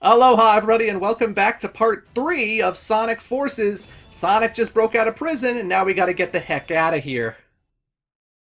Aloha everybody and welcome back to part 3 of Sonic Forces. Sonic just broke out of prison and now we gotta get the heck out of here.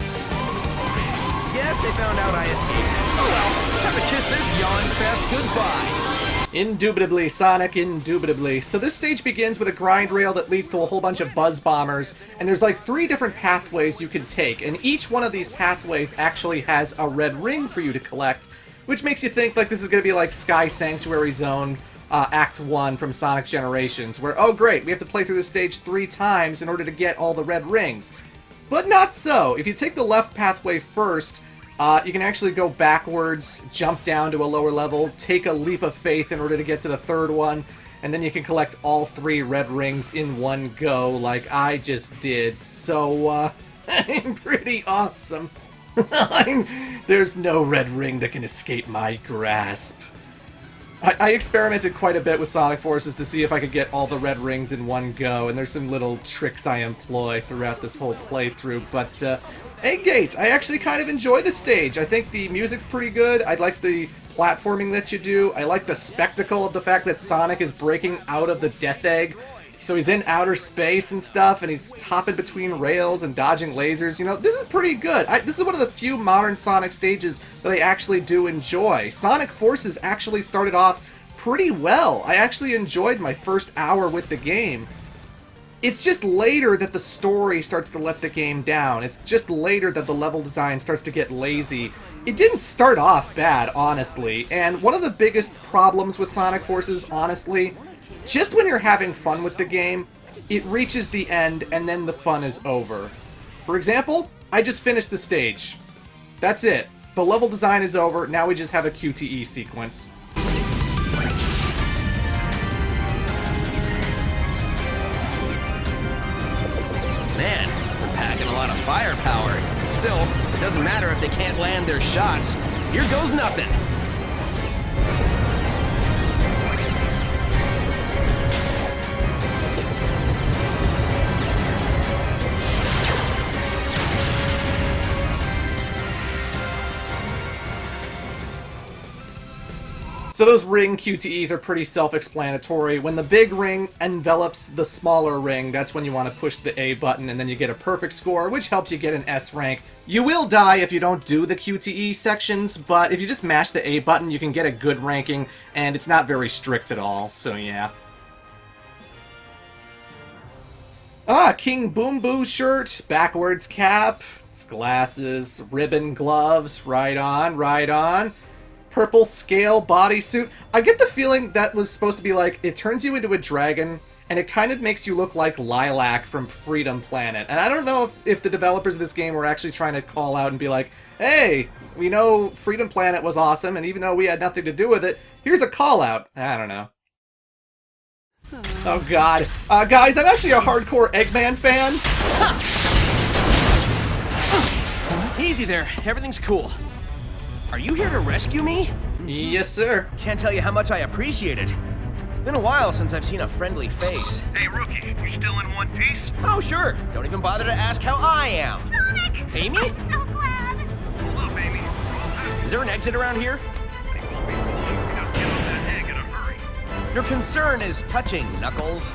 Yes, they found out I escaped. Oh well, have to kiss this yawn fest goodbye. Indubitably, Sonic, indubitably. So this stage begins with a grind rail that leads to a whole bunch of buzz bombers, and there's like 3 different pathways you can take, and each one of these pathways actually has a red ring for you to collect, which makes you think like this is going to be like Sky Sanctuary Zone Act 1 from Sonic Generations, where, oh great, we have to play through this stage 3 times in order to get all the red rings. But not so. If you take the left pathway first, you can actually go backwards, jump down to a lower level, take a leap of faith in order to get to the 3rd one, and then you can collect all 3 red rings in one go, like I just did. So, I'm pretty awesome. There's no red ring that can escape my grasp. I experimented quite a bit with Sonic Forces to see if I could get all the red rings in one go, and there's some little tricks I employ throughout this whole playthrough, but Eggate, I actually kind of enjoy the stage. I think the music's pretty good. I like the platforming that you do. I like the spectacle of the fact that Sonic is breaking out of the Death Egg. So he's in outer space and stuff, and he's hopping between rails and dodging lasers. You know, this is pretty good. This is one of the few modern Sonic stages that I actually do enjoy. Sonic Forces actually started off pretty well. I actually enjoyed my first hour with the game. It's just later that the story starts to let the game down. It's just later that the level design starts to get lazy. It didn't start off bad, honestly, and one of the biggest problems with Sonic Forces, honestly, just when you're having fun with the game, it reaches the end and then the fun is over. For example, I just finished the stage. That's it. The level design is over, now we just have a QTE sequence. Man, they're packing a lot of firepower. Still, it doesn't matter if they can't land their shots. Here goes nothing. So those ring QTEs are pretty self-explanatory. When the big ring envelops the smaller ring, that's when you want to push the A button and then you get a perfect score, which helps you get an S rank. You will die if you don't do the QTE sections, but if you just mash the A button, you can get a good ranking, and it's not very strict at all, so yeah. King Boom Boo shirt, backwards cap, glasses, ribbon gloves, right on, right on. Purple scale bodysuit. I get the feeling that was supposed to be like, it turns you into a dragon, and it kind of makes you look like Lilac from Freedom Planet. And I don't know if the developers of this game were actually trying to call out and be like, hey, we know Freedom Planet was awesome, and even though we had nothing to do with it, here's a call out. I don't know. Oh god. Guys, I'm actually a hardcore Eggman fan. Easy there, everything's cool. Are you here to rescue me? Yes, sir. Can't tell you how much I appreciate it. It's been a while since I've seen a friendly face. Hey, Rookie, you still in one piece? Oh, sure. Don't even bother to ask how I am. Sonic! Amy? I'm so glad! Hold up, Amy. We're all set. Is there an exit around here? They won't be long. We gotta get on that egg in a hurry. Your concern is touching, Knuckles.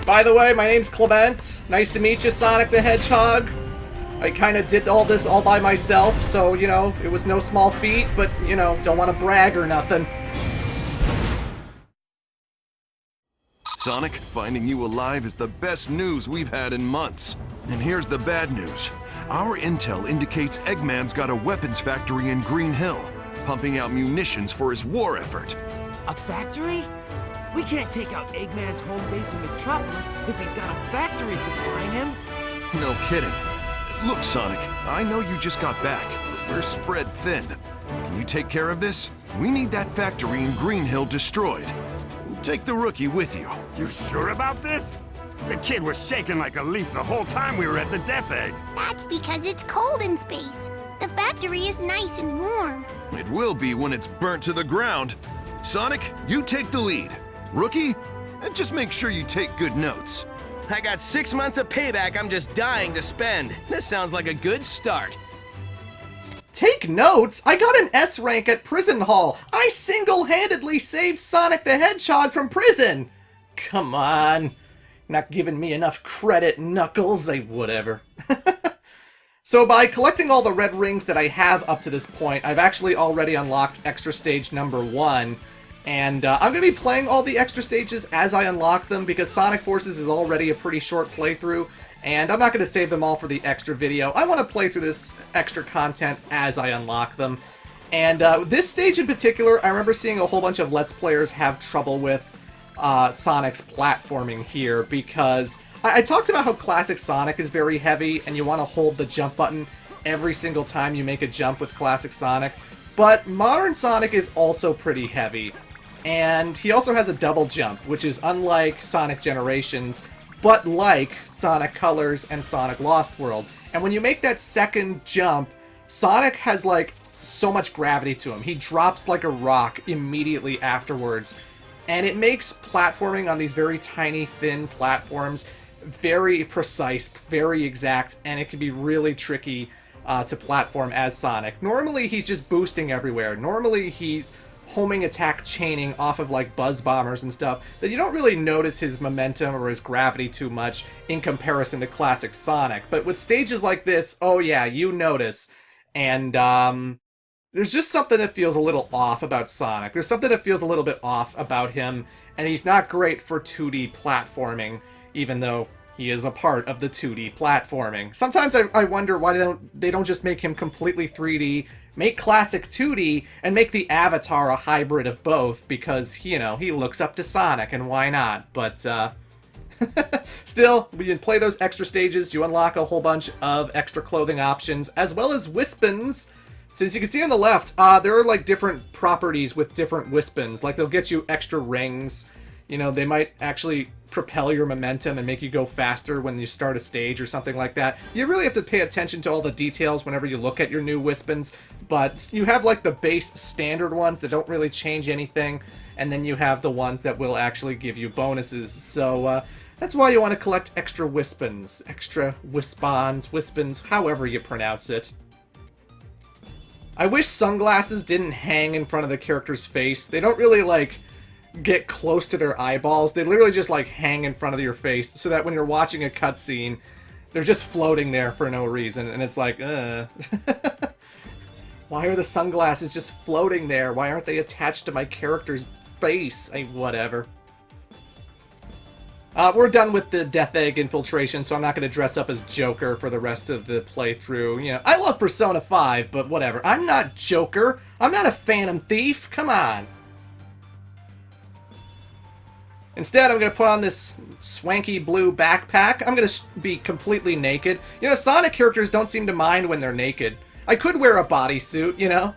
By the way, my name's Clement. Nice to meet you, Sonic the Hedgehog. I kind of did all this all by myself, so, you know, it was no small feat, but, you know, don't want to brag or nothing. Sonic, finding you alive is the best news we've had in months. And here's the bad news. Our intel indicates Eggman's got a weapons factory in Green Hill, pumping out munitions for his war effort. A factory? We can't take out Eggman's home base in Metropolis if he's got a factory supplying him. No kidding. Look, Sonic, I know you just got back. We're spread thin. Can you take care of this? We need that factory in Green Hill destroyed. Take the Rookie with you. You sure about this? The kid was shaking like a leaf the whole time we were at the Death Egg. That's because it's cold in space. The factory is nice and warm. It will be when it's burnt to the ground. Sonic, you take the lead. Rookie, just make sure you take good notes. I got 6 months of payback I'm just dying to spend. This sounds like a good start. Take notes? I got an S rank at Prison Hall. I single-handedly saved Sonic the Hedgehog from prison. Come on. Not giving me enough credit, Knuckles. Whatever. So by collecting all the red rings that I have up to this point, I've actually already unlocked extra stage number 1. And I'm going to be playing all the extra stages as I unlock them, because Sonic Forces is already a pretty short playthrough, and I'm not going to save them all for the extra video. I want to play through this extra content as I unlock them. And this stage in particular, I remember seeing a whole bunch of Let's Players have trouble with Sonic's platforming here, because I talked about how classic Sonic is very heavy, and you want to hold the jump button every single time you make a jump with classic Sonic, but modern Sonic is also pretty heavy. And he also has a double jump, which is unlike Sonic Generations, but like Sonic Colors and Sonic Lost World. And when you make that second jump, Sonic has, like, so much gravity to him. He drops like a rock immediately afterwards. And it makes platforming on these very tiny, thin platforms very precise, very exact, and it can be really tricky to platform as Sonic. Normally, he's just boosting everywhere. Normally, he's homing attack chaining off of like buzz bombers and stuff that you don't really notice his momentum or his gravity too much in comparison to classic Sonic. But with stages like this, oh yeah, you notice. And there's just something that feels a little off about Sonic. There's something that feels a little bit off about him, and he's not great for 2D platforming, even though he is a part of the 2D platforming. Sometimes I wonder why they don't just make him completely 3D, make classic 2D, and make the Avatar a hybrid of both, because, you know, he looks up to Sonic, and why not? But, still, when you play those extra stages, you unlock a whole bunch of extra clothing options, as well as Wispins. So as you can see on the left, there are, like, different properties with different Wispins. Like, they'll get you extra rings. You know, they might actually propel your momentum and make you go faster when you start a stage or something like that. You really have to pay attention to all the details whenever you look at your new Wispins, but you have like the base standard ones that don't really change anything, and then you have the ones that will actually give you bonuses. So that's why you want to collect extra Wispins, extra Wispons, Wispins, however you pronounce it. I wish sunglasses didn't hang in front of the character's face. They don't really like get close to their eyeballs. They literally just like hang in front of your face so that when you're watching a cutscene, they're just floating there for no reason, and it's like, why are the sunglasses just floating there? Why aren't they attached to my character's face? Whatever. We're done with the Death Egg infiltration, so I'm not going to dress up as Joker for the rest of the playthrough. You know, I love Persona 5, but whatever. I'm not Joker. I'm not a Phantom Thief. Come on. Instead, I'm going to put on this swanky blue backpack. I'm going to be completely naked. You know, Sonic characters don't seem to mind when they're naked. I could wear a bodysuit, you know?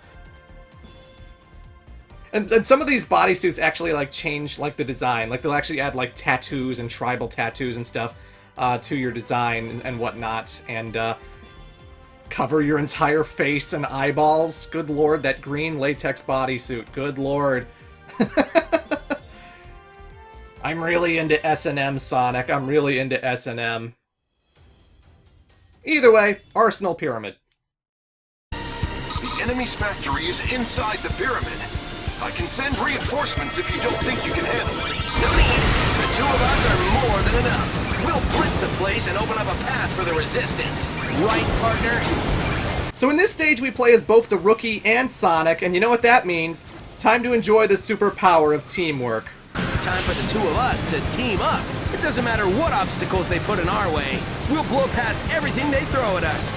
And some of these bodysuits actually, like, change, like, the design. Like, they'll actually add, like, tattoos and tribal tattoos and stuff to your design and whatnot. And cover your entire face and eyeballs. Good lord, that green latex bodysuit. Good lord. I'm really into S&M, Sonic. I'm really into S&M. Either way, Arsenal Pyramid. The enemy's factory is inside the pyramid. I can send reinforcements if you don't think you can handle it. No need. The two of us are more than enough. We'll blitz the place and open up a path for the resistance. Right, partner? So in this stage, we play as both the Rookie and Sonic, and you know what that means. Time to enjoy the superpower of teamwork. Time for the two of us to team up. It doesn't matter what obstacles they put in our way. We'll blow past everything they throw at us.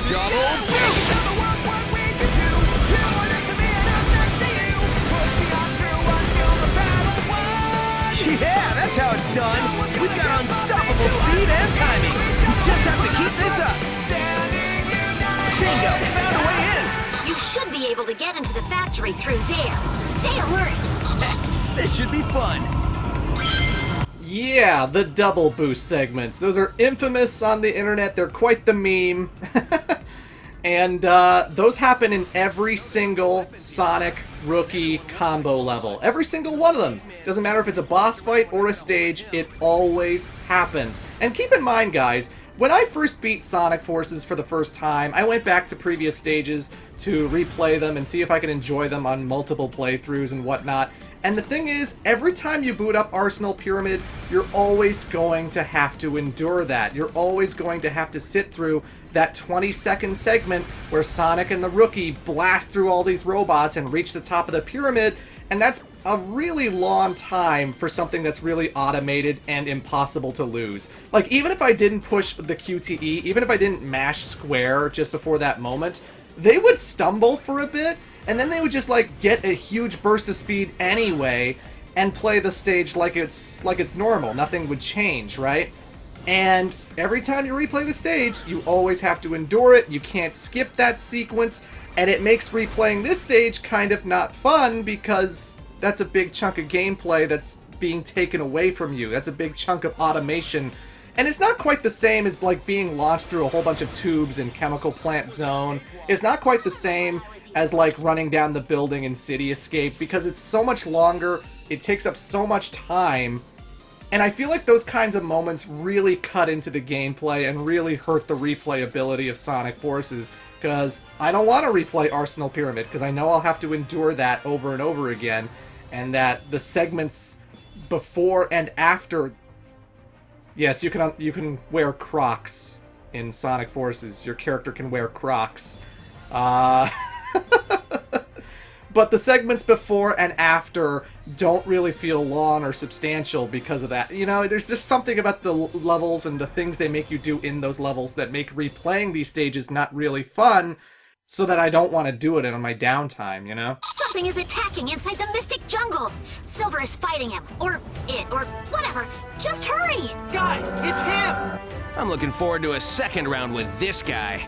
Double boost! Yeah, that's how it's done. We've got unstoppable speed and timing. We just have to keep this up. Bingo! Found a way in. You should be able to get into the factory through there. Stay alert. This should be fun. Yeah, the double boost segments. Those are infamous on the internet. They're quite the meme. And those happen in every single Sonic Rookie combo level. Every single one of them. Doesn't matter if it's a boss fight or a stage, it always happens. And keep in mind, guys, When I first beat Sonic Forces for the first time, I went back to previous stages to replay them and see if I could enjoy them on multiple playthroughs and whatnot. And the thing is, every time you boot up Arsenal Pyramid, you're always going to have to endure that. You're always going to have to sit through that 20-second segment where Sonic and the Rookie blast through all these robots and reach the top of the pyramid, and that's a really long time for something that's really automated and impossible to lose. Like, even if I didn't push the QTE, even if I didn't mash square just before that moment, they would stumble for a bit, and then they would just, like, get a huge burst of speed anyway and play the stage like it's normal. Nothing would change, right? And every time you replay the stage, you always have to endure it. You can't skip that sequence, and it makes replaying this stage kind of not fun because that's a big chunk of gameplay that's being taken away from you. That's a big chunk of automation. And it's not quite the same as, like, being launched through a whole bunch of tubes in Chemical Plant Zone. It's not quite the same as, like, running down the building in City Escape because it's so much longer, it takes up so much time, and I feel like those kinds of moments really cut into the gameplay and really hurt the replayability of Sonic Forces, because I don't want to replay Arsenal Pyramid, because I know I'll have to endure that over and over again, and that the segments before and after... Yes, you can wear Crocs in Sonic Forces. Your character can wear Crocs. But the segments before and after don't really feel long or substantial because of that. You know, there's just something about the levels and the things they make you do in those levels that make replaying these stages not really fun, so that I don't want to do it on my downtime, you know? Something is attacking inside the Mystic Jungle. Silver is fighting him, or it, or whatever. Just hurry! Guys, it's him! I'm looking forward to a second round with this guy.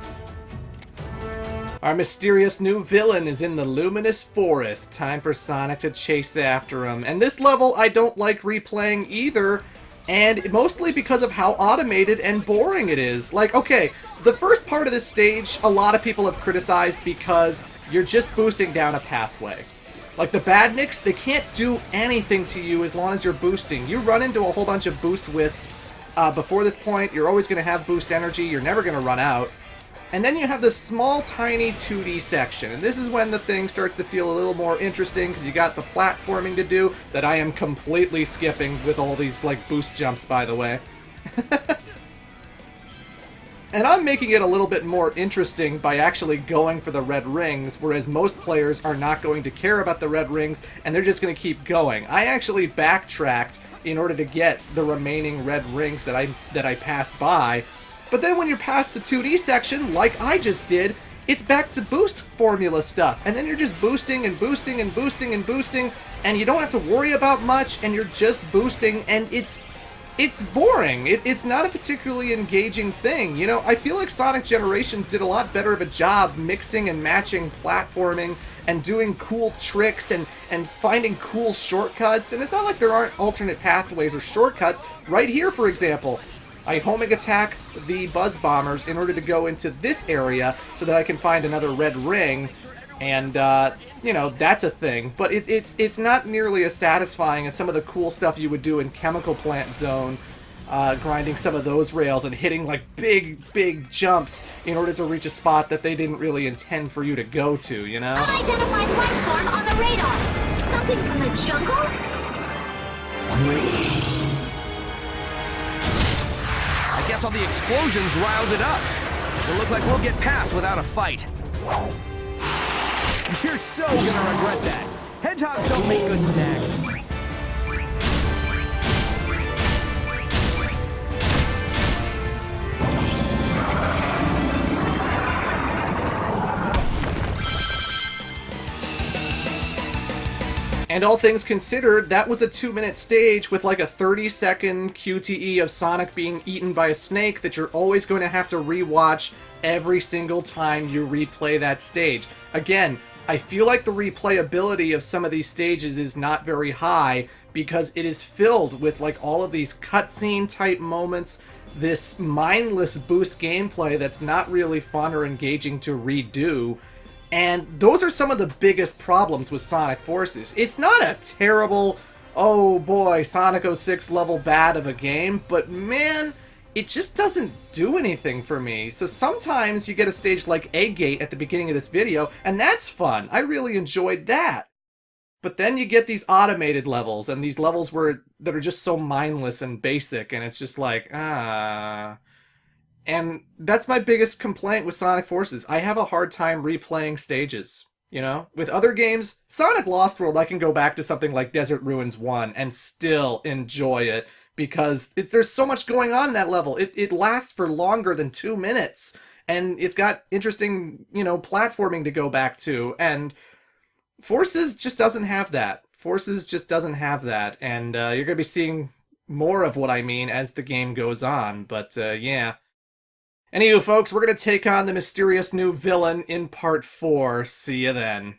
Our mysterious new villain is in the Luminous Forest. Time for Sonic to chase after him. And this level I don't like replaying either, and mostly because of how automated and boring it is. Like, okay, the first part of this stage, a lot of people have criticized because you're just boosting down a pathway. Like, the Badniks, they can't do anything to you as long as you're boosting. You run into a whole bunch of boost wisps. Before this point, you're always going to have boost energy. You're never going to run out. And then you have this small, tiny 2D section. And this is when the thing starts to feel a little more interesting, because you got the platforming to do that I am completely skipping with all these, like, boost jumps, by the way. And I'm making it a little bit more interesting by actually going for the red rings, whereas most players are not going to care about the red rings, and they're just going to keep going. I actually backtracked in order to get the remaining red rings that I passed by. But then when you're past the 2D section, like I just did, it's back to boost formula stuff. And then you're just boosting and boosting and boosting and boosting, and you don't have to worry about much, and you're just boosting, and it's boring. It's not a particularly engaging thing. You know, I feel like Sonic Generations did a lot better of a job mixing and matching platforming and doing cool tricks and finding cool shortcuts. And it's not like there aren't alternate pathways or shortcuts. Right here, for example, I homing attack the Buzz Bombers in order to go into this area so that I can find another red ring, and, you know, that's a thing. But it's not nearly as satisfying as some of the cool stuff you would do in Chemical Plant Zone, grinding some of those rails and hitting, like, big jumps in order to reach a spot that they didn't really intend for you to go to, you know? Unidentified life form on the radar. Something from the jungle? I guess all the explosions riled it up. Doesn't look like we'll get past without a fight. You're so gonna regret that. Hedgehogs don't make good snacks. And all things considered, that was a 2-minute stage with like a 30-second QTE of Sonic being eaten by a snake that you're always going to have to rewatch every single time you replay that stage. Again, I feel like the replayability of some of these stages is not very high because it is filled with like all of these cutscene type moments, this mindless boost gameplay that's not really fun or engaging to redo. And those are some of the biggest problems with Sonic Forces. It's not a terrible, oh boy, Sonic 06 level bad of a game, but man, it just doesn't do anything for me. So sometimes you get a stage like Egg Gate at the beginning of this video, and that's fun. I really enjoyed that. But then you get these automated levels, and these levels that are just so mindless and basic, and it's just like, ah. And that's my biggest complaint with Sonic Forces. I have a hard time replaying stages, you know? With other games, Sonic Lost World, I can go back to something like Desert Ruins 1 and still enjoy it, because there's so much going on in that level. It lasts for longer than 2 minutes, and it's got interesting, you know, platforming to go back to, and Forces just doesn't have that. Forces just doesn't have that, and you're going to be seeing more of what I mean as the game goes on, but yeah. Anywho, folks, we're going to take on the mysterious new villain in Part 4. See you then.